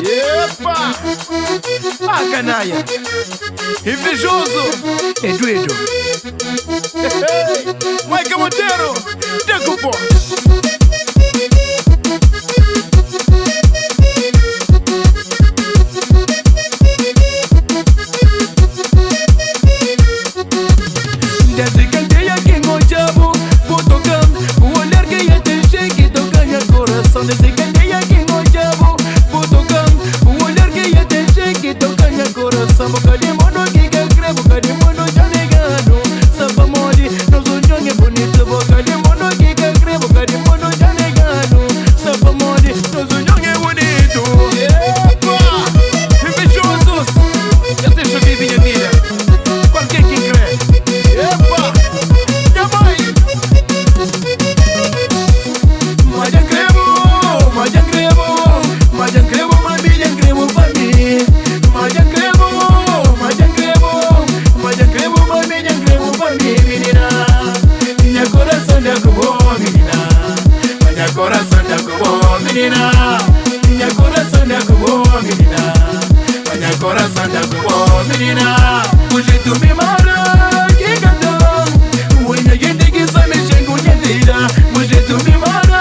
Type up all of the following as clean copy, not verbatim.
Epa! Ah, canalha! Invejoso! É doido! Mike Mudjer! Decupo! Desde que andei aqui em Mudjer, vou tocando. O olhar que ia te chegue, toca meu coração. Desde que andei aqui em Mudjer, vou tocando. O olhar que ia te chegue, toca meu coração. Boca de mundo que quer crer, boca de mundo já negado. Samba mole, nos sonhos é bonito. Boca de mundo que quer crer, boca de mundo já negado. Samba mole, nos sonhos é bonito. Epa! Invejosos! Eu deixo viver minha vida. Qualquer que crê. Epa! Demais! Mudjer cremo, Mudjer cremo, Mudjer cremo, Mudjer cremo pra mim. Mudjer cremo, Mudjer cremo, Mudjer cremo, Mudjer cremo pra mim, menina. Minha coração da como menina. Minha coração da como menina. Minha coração da como menina. Minha coração da como menina. O jeito me mara, que gadão. O gente que só mexe com minha vida. O jeito me mara,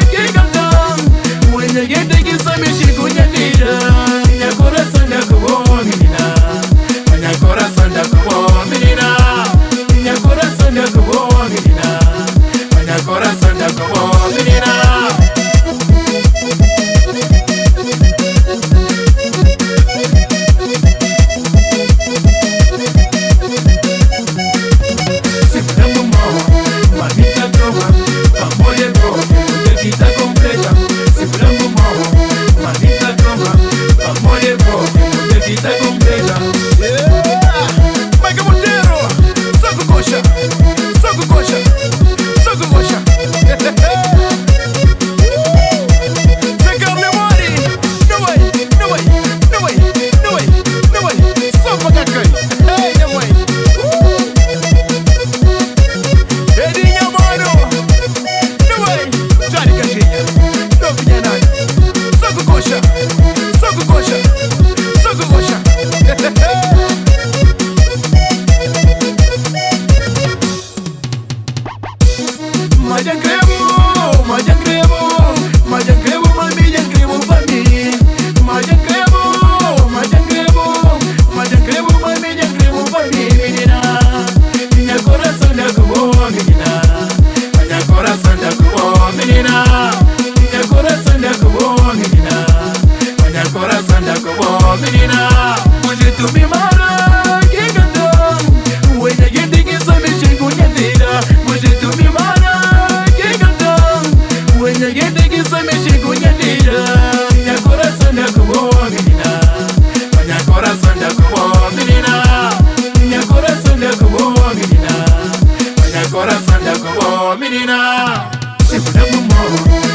que gadão. O gente que só mexe com minha vida. Minha coração da como menina. Minha coração da como menina. Minha coração da como menina. Minha coração da como menina. Mudjer cremo, Mudjer cremo, Mudjer cremo, Mudjer cremo pra mim. Mudjer cremo, Mudjer cremo, Mudjer cremo, Mudjer cremo pra mim, menina. Minha coração da como menina. Minha coração da como menina. Minha coração da como menina. Minha coração da como menina. O jeito me mara, que gadão. O gente que só mexe com minha vida. O jeito me mara. Gente que só mexe com minha vida. Minha coração da como menina. Minha coração da como menina. Minha coração da como menina. Minha coração da como menina. Sempre dá pro morro.